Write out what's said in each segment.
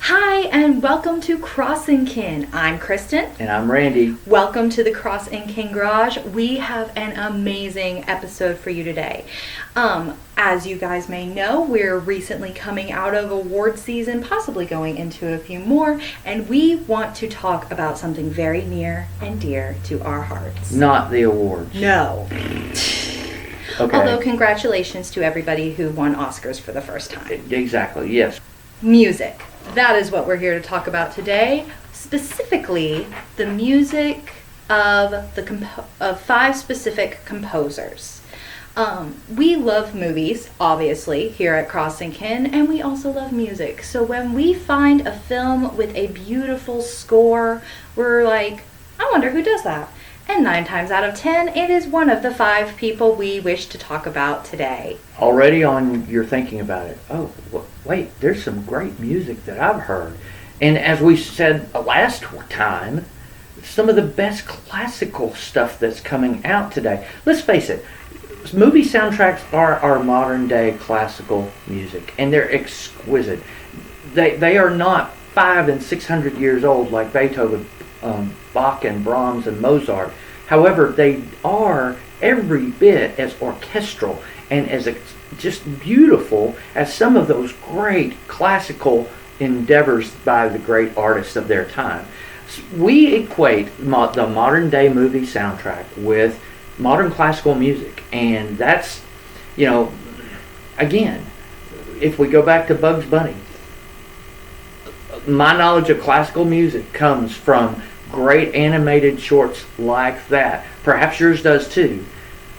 Hi, and welcome to Crossing Kin. I'm Kristen. And I'm Randy. Welcome to the Crossing Kin Garage. We have an amazing episode for you today. As you guys may know, we're recently coming out of award season, possibly going into a few more, and we want to talk about something very near and dear to our hearts. Not the awards. No. Okay. Although, congratulations to everybody who won Oscars for the first time. Exactly, yes. Music. That is what we're here to talk about today. Specifically, the music of of 5 specific composers. We love movies, obviously, here at Crossing Kin, and we also love music. So when we find a film with a beautiful score, we're like, I wonder who does that. And 9 times out of 10, it is one of the 5 people we wish to talk about today. Already on you're thinking about it. Oh, wait, there's some great music that I've heard. And as we said last time, some of the best classical stuff that's coming out today. Let's face it, movie soundtracks are our modern day classical music, and they're exquisite. They are not 500 and 600 years old like Beethoven, Bach and Brahms and Mozart. However, they are every bit as orchestral and as just beautiful as some of those great classical endeavors by the great artists of their time. We equate the modern day movie soundtrack with modern classical music, and that's, again, if we go back to Bugs Bunny, my knowledge of classical music comes from great animated shorts like that. Perhaps yours does too.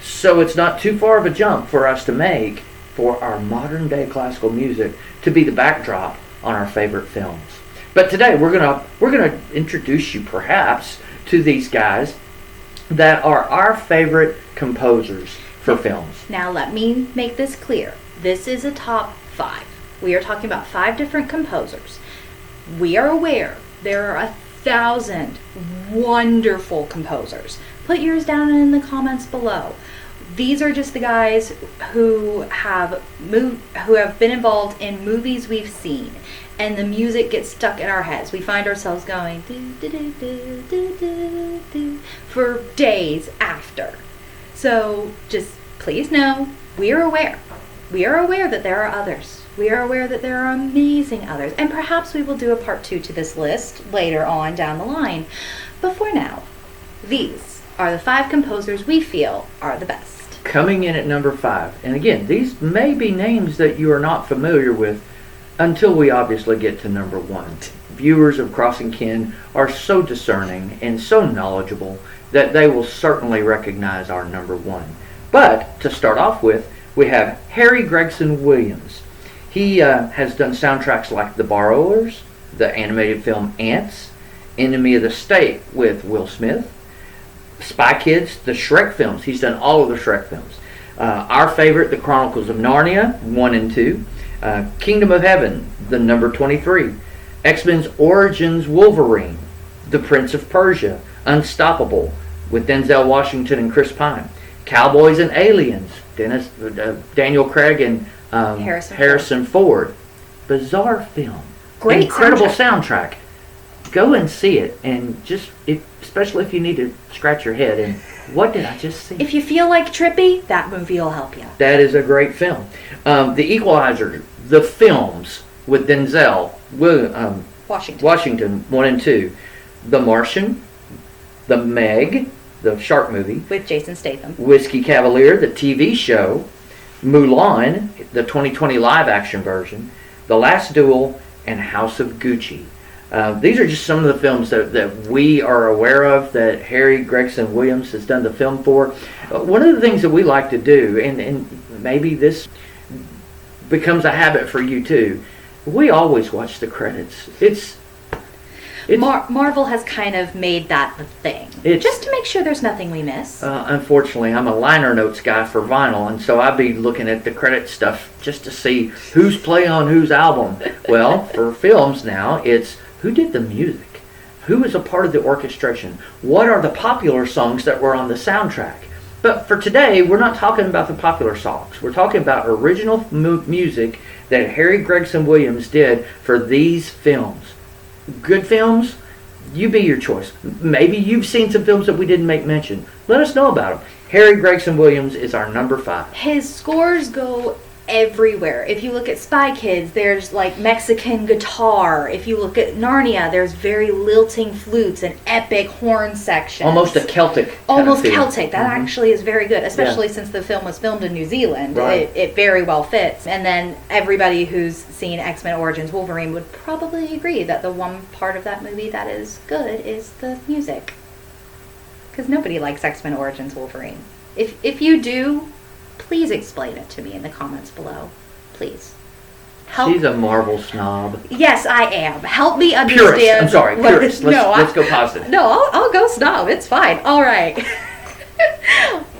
So it's not too far of a jump for us to make for our modern day classical music to be the backdrop on our favorite films. But today we're gonna introduce you perhaps to these guys that are our favorite composers for films. Now let me make this clear. This is a top 5. We are talking about 5 different composers. We are aware there are 1,000 wonderful composers. Put yours down in the comments below. These are just the guys who have been involved in movies we've seen, and the music gets stuck in our heads. We find ourselves going do, do, do, do, do, do, do, for days after. So just please know, we are aware. We are aware that there are others. We are aware that there are amazing others, and perhaps we will do a part 2 to this list later on down the line. But for now, these are the 5 composers we feel are the best. Coming in at number 5, and again, these may be names that you are not familiar with until we obviously get to number 1. Viewers of Crossing Kin are so discerning and so knowledgeable that they will certainly recognize our number 1. But to start off with, we have Harry Gregson Williams. He has done soundtracks like The Borrowers, the animated film Ants, Enemy of the State with Will Smith, Spy Kids, the Shrek films. He's done all of the Shrek films. Our favorite, The Chronicles of Narnia, 1 and 2. Kingdom of Heaven, the number 23. X-Men's Origins Wolverine, The Prince of Persia, Unstoppable with Denzel Washington and Chris Pine. Cowboys and Aliens, Daniel Craig and Harrison Ford. Bizarre film. Great incredible soundtrack. Go and see it, and especially if you need to scratch your head and what did I just see? If you feel like trippy, that movie will help you. That is a great film. The Equalizer, the films with Denzel Washington 1 and 2. The Martian, The Meg, the shark movie with Jason Statham. Whiskey Cavalier, the TV show. Mulan, the 2020 live action version. The Last Duel, and House of Gucci. These are just some of the films that we are aware of that Harry Gregson Williams has done the film for. One of the things that we like to do, and maybe this becomes a habit for you too, we always watch the credits. Marvel has kind of made that the thing, just to make sure there's nothing we miss. Unfortunately, I'm a liner notes guy for vinyl, and so I'd be looking at the credit stuff just to see who's playing on whose album. Well, for films now, it's who did the music, who is a part of the orchestration, what are the popular songs that were on the soundtrack. But for today, we're not talking about the popular songs. We're talking about original music that Harry Gregson Williams did for these films. Good films, you be your choice. Maybe you've seen some films that we didn't make mention. Let us know about them. Harry Gregson Williams is our number 5. His scores go everywhere. If you look at Spy Kids, there's like Mexican guitar. If you look at Narnia, there's very lilting flutes and epic horn sections. Almost a Celtic. Almost kind of feel. Celtic. That actually is very good, especially since the film was filmed in New Zealand. Right. It very well fits. And then everybody who's seen X-Men Origins Wolverine would probably agree that the one part of that movie that is good is the music. Because nobody likes X-Men Origins Wolverine. If you do, please explain it to me in the comments below. Please. She's a Marvel snob. Yes, I am. Help me understand. Purist. I'm sorry, purist. Let's go positive. No, I'll go snob. It's fine. All right.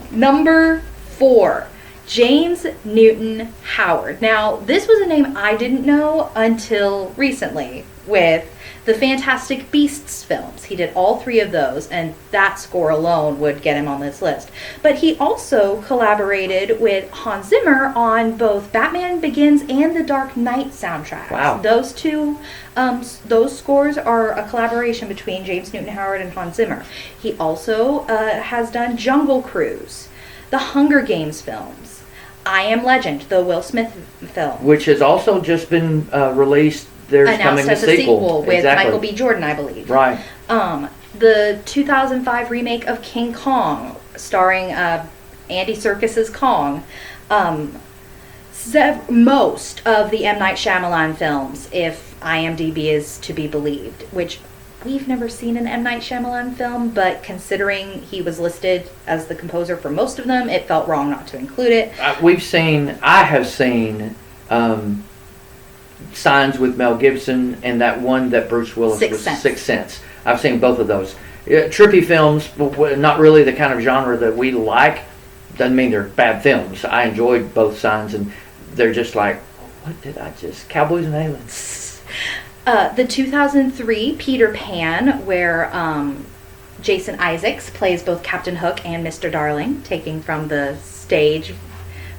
Number 4, James Newton Howard. Now, this was a name I didn't know until recently with the Fantastic Beasts films. He did all 3 of those, and that score alone would get him on this list. But he also collaborated with Hans Zimmer on both Batman Begins and the Dark Knight soundtracks. Wow. Those two, those scores are a collaboration between James Newton Howard and Hans Zimmer. He also has done Jungle Cruise, the Hunger Games films, I Am Legend, the Will Smith film. Which has also just been released. There's Announced coming as a a sequel with Exactly. Michael B. Jordan, I believe. Right. The 2005 remake of King Kong, starring Andy Serkis's Kong. Most of the M. Night Shyamalan films, if IMDb is to be believed, which we've never seen an M. Night Shyamalan film, but considering he was listed as the composer for most of them, it felt wrong not to include it. I have seen Signs with Mel Gibson and that one that Bruce Willis Sixth was Sense. Sixth Sense. I've seen both of those. Trippy films, but not really the kind of genre that we like. Doesn't mean they're bad films. I enjoyed both Signs, and they're just like, what did I just... Cowboys and Aliens. The 2003 Peter Pan, where Jason Isaacs plays both Captain Hook and Mr. Darling, taking from the stage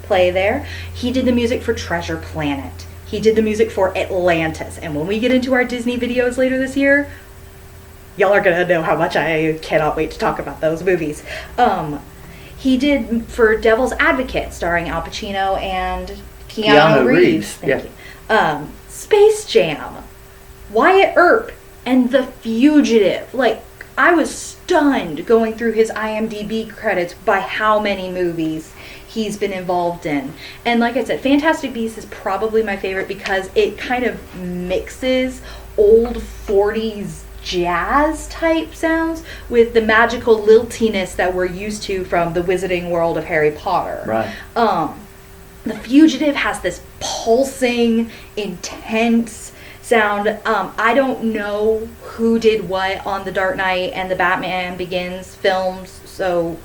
play there. He did the music for Treasure Planet. He did the music for Atlantis. And when we get into our Disney videos later this year, y'all are going to know how much I cannot wait to talk about those movies. He did for Devil's Advocate, starring Al Pacino and Keanu Reeves. Thank you. Space Jam, Wyatt Earp, and The Fugitive. Like, I was stunned going through his IMDb credits by how many movies he's been involved in. And like I said, Fantastic Beasts is probably my favorite because it kind of mixes old 40s jazz type sounds with the magical liltiness that we're used to from the Wizarding World of Harry Potter. Right. The Fugitive has this pulsing, intense sound. I don't know who did what on the Dark Knight and the Batman Begins films, so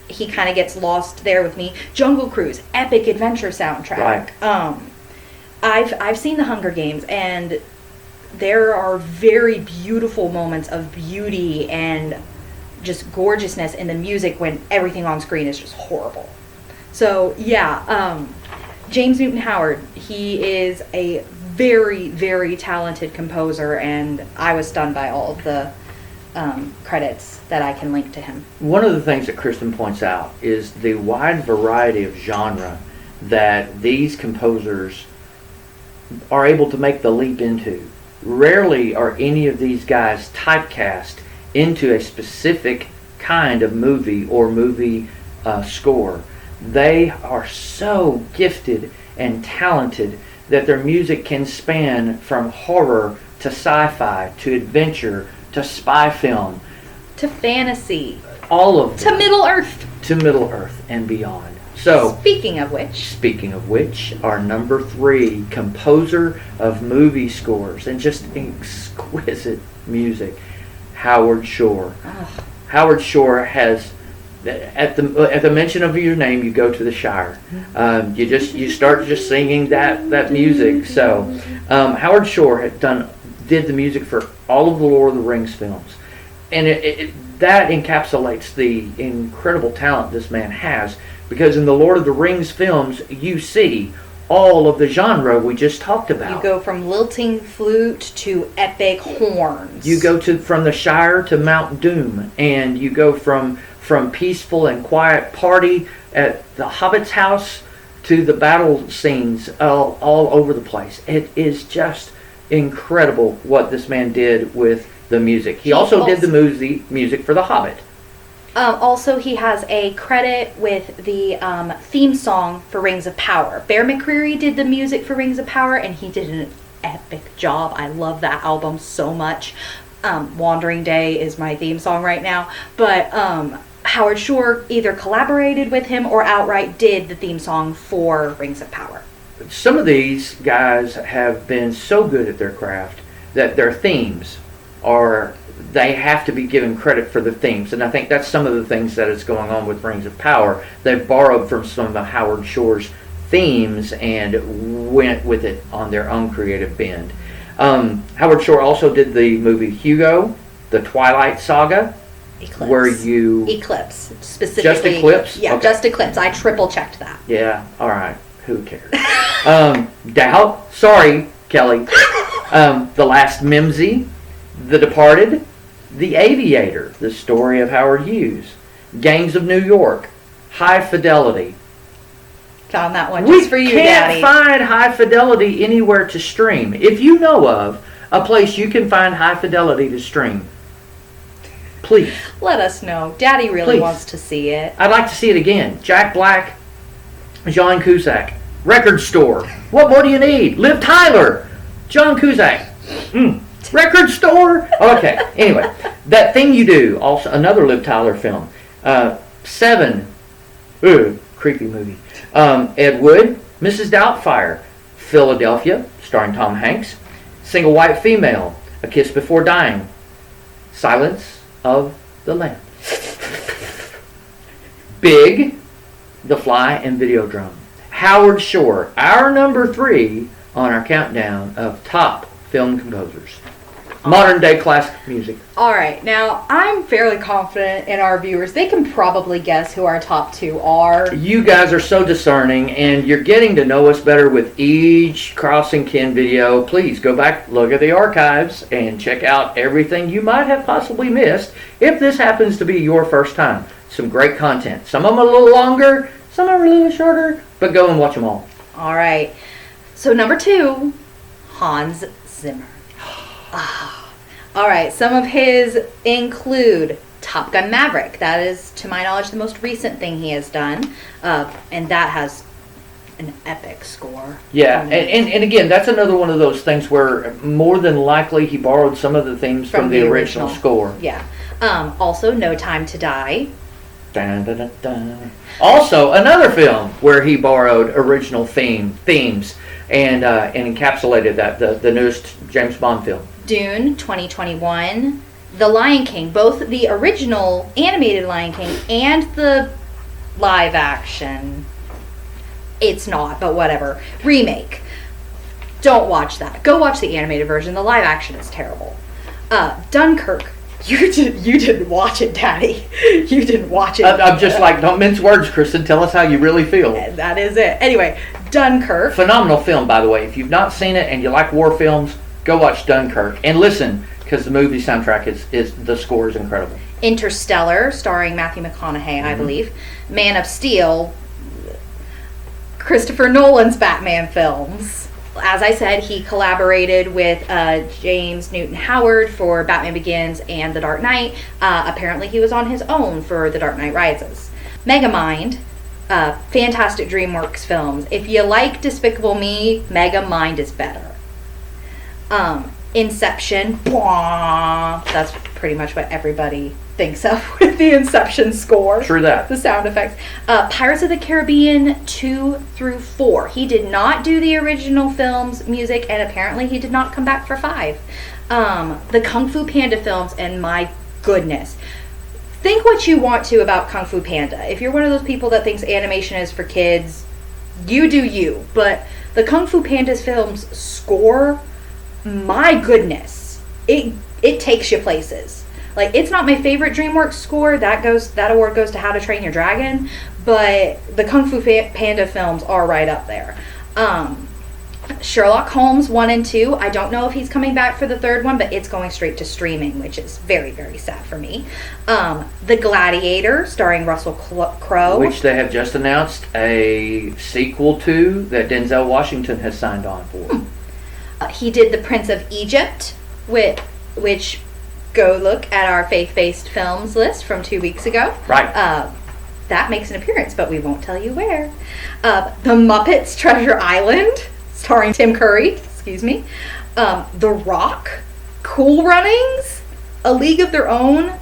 he kind of gets lost there with me. Jungle Cruise, epic adventure soundtrack. Right. I've seen the Hunger Games, and there are very beautiful moments of beauty and just gorgeousness in the music when everything on screen is just horrible. So yeah, James Newton Howard, he is a very, very talented composer, and I was stunned by all of the credits that I can link to him. One of the things that Kristen points out is the wide variety of genre that these composers are able to make the leap into. Rarely are any of these guys typecast into a specific kind of movie or movie score. They are so gifted and talented that their music can span from horror to sci-fi to adventure to spy film, To fantasy. all of To them, Middle Earth. to Middle Earth and beyond. So, Speaking of which, speaking of which, our number 3 composer of movie scores and just exquisite music, Howard Shore. ugh, Howard Shore has, at the mention of your name, you go to the Shire. You start just singing that music. So Howard Shore did the music for all of the Lord of the Rings films, and that encapsulates the incredible talent this man has. Because in the Lord of the Rings films, you see all of the genre we just talked about. You go from lilting flute to epic horns. You go from the Shire to Mount Doom, and you go from peaceful and quiet party at the Hobbit's house to the battle scenes all over the place. It is just incredible what this man did with the music. He also did the music for The Hobbit. Also, he has a credit with the theme song for Rings of Power. Bear McCreary did the music for Rings of Power, and he did an epic job. I love that album so much. Wandering Day is my theme song right now. But Howard Shore either collaborated with him or outright did the theme song for Rings of Power. Some of these guys have been so good at their craft that their themes they have to be given credit for the themes. And I think that's some of the things that is going on with Rings of Power. They've borrowed from some of Howard Shore's themes and went with it on their own creative bend. Howard Shore also did the movie Hugo, the Twilight Saga. Eclipse. Eclipse, specifically. Just Eclipse? Yeah, okay. Just Eclipse. I triple checked that. Yeah, alright. Who cares? Doubt. Sorry, Kelly. The Last Mimsy, The Departed, The Aviator, the story of Howard Hughes, Gangs of New York, High Fidelity. Found that one just for you, Daddy. We can't find High Fidelity anywhere to stream. If you know of a place you can find High Fidelity to stream, please. Let us know. Daddy really wants to see it. I'd like to see it again. Jack Black, John Cusack, Record Store. What more do you need? Liv Tyler, John Cusack. Record Store. Okay. Anyway, That Thing You Do. Also another Liv Tyler film. Seven. Creepy movie. Ed Wood, Mrs. Doubtfire, Philadelphia, starring Tom Hanks. Single White Female, A Kiss Before Dying, Silence of the Lambs. Big, The Fly, and Videodrome. Howard Shore, our number 3 on our countdown of top film composers. Modern day classic music. Alright, now I'm fairly confident in our viewers. They can probably guess who our top 2 are. You guys are so discerning, and you're getting to know us better with each Crossing Kin video. Please go back, look at the archives, and check out everything you might have possibly missed if this happens to be your first time. Some great content. Some of them a little longer, some are a little shorter, but go and watch them all. Alright, so number 2, Hans Zimmer. Alright, some of his include Top Gun Maverick. That is, to my knowledge, the most recent thing he has done. And that has an epic score. Yeah, and again, that's another one of those things where more than likely he borrowed some of the themes from the original score. Yeah. Also, No Time to Die. Dun, dun, dun, dun. Also, another film where he borrowed original themes and encapsulated that, the newest James Bond film. Dune 2021, The Lion King, both the original animated Lion King and the live action. It's not, but whatever. Remake. Don't watch that. Go watch the animated version. The live action is terrible. Dunkirk. You didn't watch it, Daddy. You didn't watch it. I'm just like, don't mince words, Kristen. Tell us how you really feel. That is it. Anyway, Dunkirk. Phenomenal film, by the way. If you've not seen it and you like war films, go watch Dunkirk and listen, because the movie soundtrack is the score is incredible. Interstellar, starring Matthew McConaughey, I believe. Man of Steel, Christopher Nolan's Batman films. As I said, he collaborated with James Newton Howard for Batman Begins and The Dark Knight. Apparently he was on his own for The Dark Knight Rises. Megamind, fantastic DreamWorks films. If you like Despicable Me, Megamind is better. Inception, blah, that's pretty much what everybody thinks of with the Inception score. True that. The sound effects. Pirates of the Caribbean 2 through 4. He did not do the original film's music, and apparently he did not come back for 5. The Kung Fu Panda films, and my goodness. Think what you want to about Kung Fu Panda. If you're one of those people that thinks animation is for kids, you do you. But the Kung Fu Panda's films score, my goodness, it takes you places. Like, it's not my favorite DreamWorks score. That award goes to How to Train Your Dragon, but the Kung Fu Panda films are right up there. Sherlock Holmes 1 and 2. I don't know if he's coming back for the third one, but it's going straight to streaming, which is very, very sad for me. The Gladiator, starring Russell Crowe. Which they have just announced a sequel to that Denzel Washington has signed on for. He did The Prince of Egypt, which go look at our faith-based films list from 2 weeks ago. Right. That makes an appearance, but we won't tell you where. The Muppets Treasure Island, starring Tim Curry. The Rock, Cool Runnings, A League of Their Own,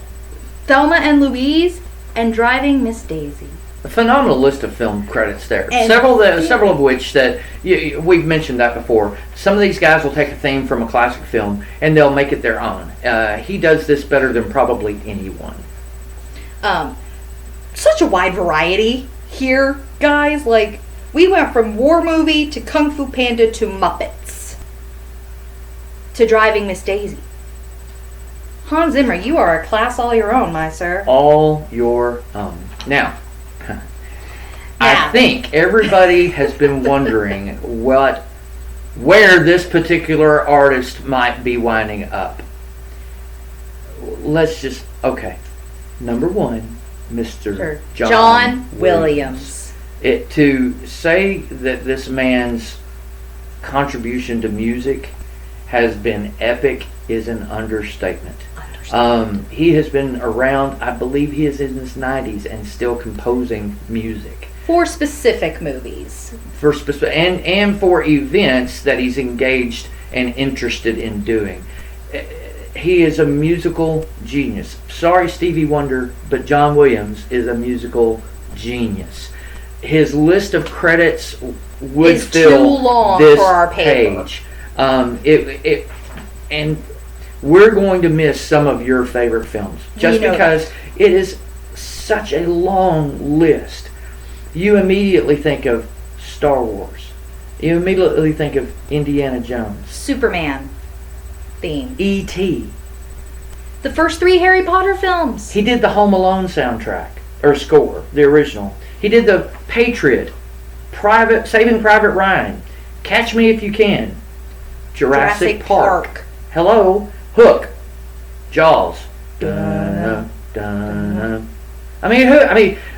Thelma and Louise, and Driving Miss Daisy. A phenomenal list of film credits there. And several of which that we've mentioned that before. Some of these guys will take a theme from a classic film and they'll make it their own. He does this better than probably anyone. Such a wide variety here, guys. Like, we went from war movie to Kung Fu Panda to Muppets to Driving Miss Daisy. Hans Zimmer, you are a class all your own, my sir. All your own. Now, I think everybody has been wondering where this particular artist might be winding up. Number one, Mr. John Williams. To say that this man's contribution to music has been epic is an understatement. He has been around, I believe he is in his 90s and still composing music. For specific movies. And for events that he's engaged and interested in doing. He is a musical genius. Sorry, Stevie Wonder, but John Williams is a musical genius. His list of credits would is fill too long this for our paper. page. And we're going to miss some of your favorite films just because it is such a long list. You immediately think of Star Wars. You immediately think of Indiana Jones. Superman theme. E.T. The first 3 Harry Potter films. He did the Home Alone soundtrack, or score, the original. He did the Patriot, Saving Private Ryan, Catch Me If You Can, Jurassic Park. Hello, Hook, Jaws. Dun, dun.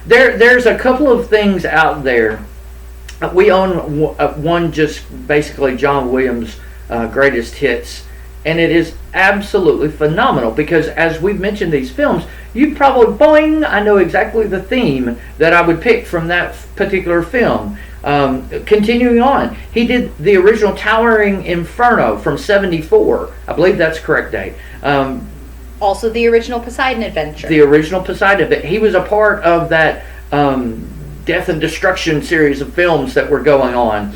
There's a couple of things out there. We own one, just basically John Williams' greatest hits, and it is absolutely phenomenal because as we've mentioned these films, you probably, boing, I know exactly the theme that I would pick from that particular film. Continuing on, he did the original Towering Inferno from '74. I believe that's the correct date. Also the original Poseidon Adventure. The original Poseidon. He was a part of that Death and Destruction series of films that were going on.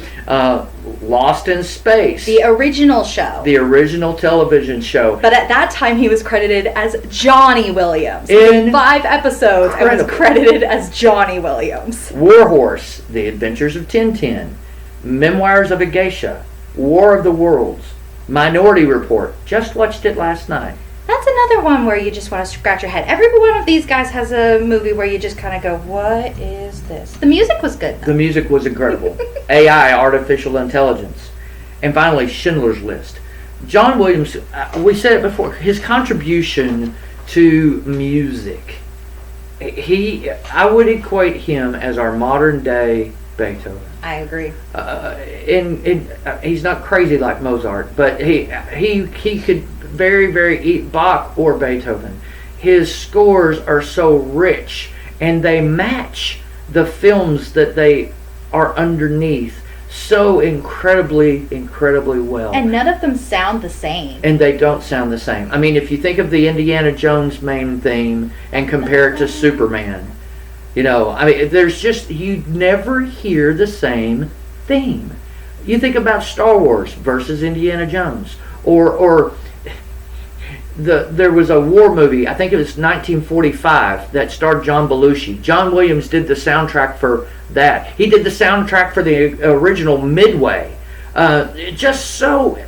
Lost in Space. The original show. The original television show. But at that time he was credited as Johnny Williams. In 5 episodes I was credited as Johnny Williams. Warhorse, The Adventures of Tintin, Memoirs of a Geisha, War of the Worlds, Minority Report. Just watched it last night. That's another one where you just want to scratch your head. Every one of these guys has a movie where you just kind of go, what is this? The music was good, though. The music was incredible. AI, artificial intelligence. And finally, Schindler's List. John Williams, we said it before, his contribution to music, I would equate him as our modern day Beethoven. I agree. He's not crazy like Mozart, but he could very, very eat Bach or Beethoven. His scores are so rich, and they match the films that they are underneath so incredibly well. And none of them sound the same. And they don't sound the same. I mean, if you think of the Indiana Jones main theme and compare it to Superman, there's just, you never hear the same theme. You think about Star Wars versus Indiana Jones, or there was a war movie, I think it was 1945, that starred John Belushi. John Williams did the soundtrack for that. He did the soundtrack for the original Midway. Just so,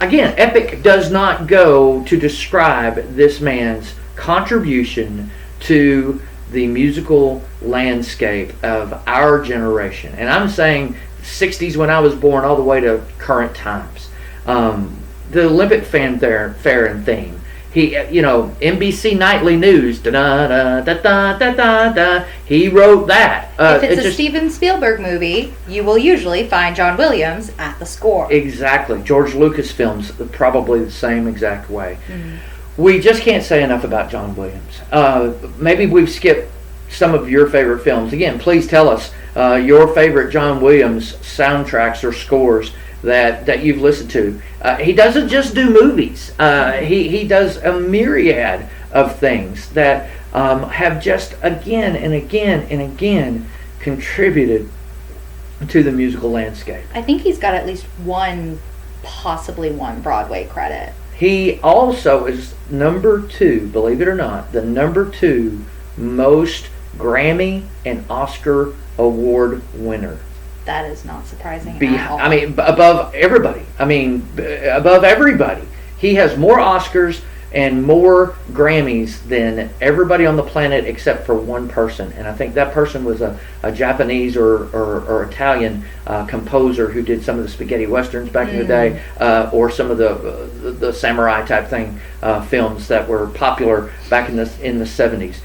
again, epic does not go to describe this man's contribution to the musical landscape of our generation. And I'm saying 60s when I was born all the way to current times. The Olympic fanfare and theme. He, NBC Nightly News, da da da da da da da. He wrote that. If it's a Steven Spielberg movie, you will usually find John Williams at the score. Exactly. George Lucas films probably the same exact way. Mm-hmm. We just can't say enough about John Williams. Maybe we've skipped some of your favorite films. Again, please tell us your favorite John Williams soundtracks or scores that you've listened to. He doesn't just do movies. He does a myriad of things that have just again and again and again contributed to the musical landscape. I think he's got at least possibly one Broadway credit. He also is number 2, believe it or not, the number 2 most Grammy and Oscar award winner. That is not surprising at all. Above everybody. Above everybody. He has more Oscars and more Grammys than everybody on the planet except for one person. And I think that person was a Japanese or Italian composer who did some of the spaghetti westerns back in the day, or some of the samurai type thing films that were popular back in the 70s.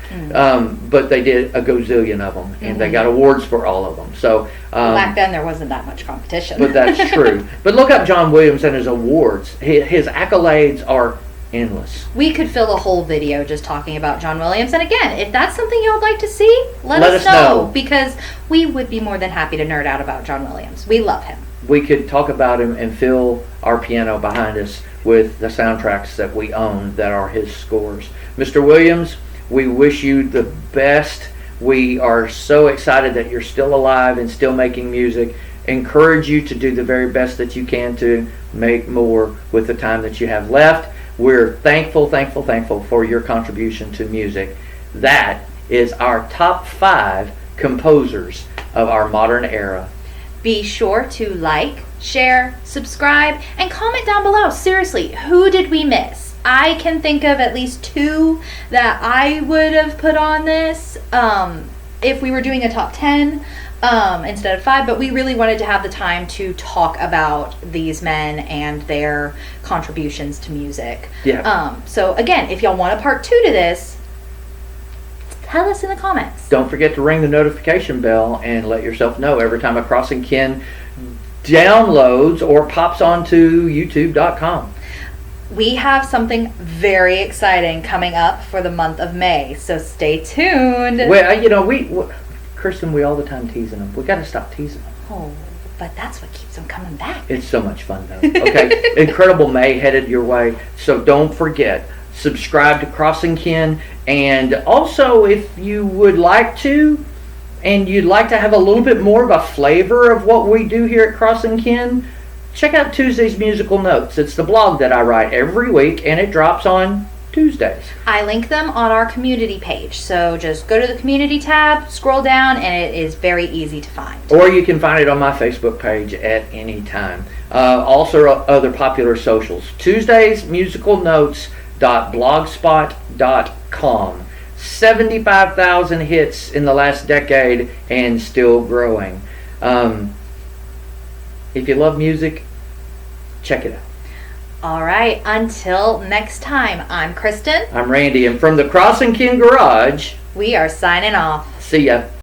But they did a gazillion of them, and they got awards for all of them. So back then there wasn't that much competition. But that's true. But look up John Williams and his awards. His accolades are endless. We could fill a whole video just talking about John Williams. And again, if that's something you would like to see, let us know, because we would be more than happy to nerd out about John Williams. We love him. We could talk about him and fill our piano behind us with the soundtracks that we own that are his scores. Mr. Williams, we wish you the best. We are so excited that you're still alive and still making music. Encourage you to do the very best that you can to make more with the time that you have left. We're thankful for your contribution to music. That is our top 5 composers of our modern era. Be sure to like, share, subscribe, and comment down below. Seriously, who did we miss? I can think of at least 2 that I would have put on this if we were doing a top 10 instead of 5, but we really wanted to have the time to talk about these men and their contributions to music. Yeah. So again, if y'all want a part 2 to this, tell us in the comments. Don't forget to ring the notification bell and let yourself know every time a Crossing Kin downloads or pops onto youtube.com. We have something very exciting coming up for the month of May, so stay tuned. Well, Kristen, we all the time teasing them. We got to stop teasing them. Oh, but that's what keeps them coming back. It's so much fun, though. Okay, Incredible May headed your way, so don't forget, subscribe to Crossing Kin, and also if you would like to, and you'd like to have a little bit more of a flavor of what we do here at Crossing Kin, check out Tuesday's Musical Notes. It's the blog that I write every week, and it drops on Tuesdays. I link them on our community page, so just go to the community tab, scroll down, and it is very easy to find. Or you can find it on my Facebook page at any time. Also other popular socials. Tuesdays Musical Notes.blogspot.com. 75,000 hits in the last decade and still growing. If you love music, check it out. All right, until next time, I'm Kristen. I'm Randy, and from the Crossing Kin Garage, we are signing off. see ya.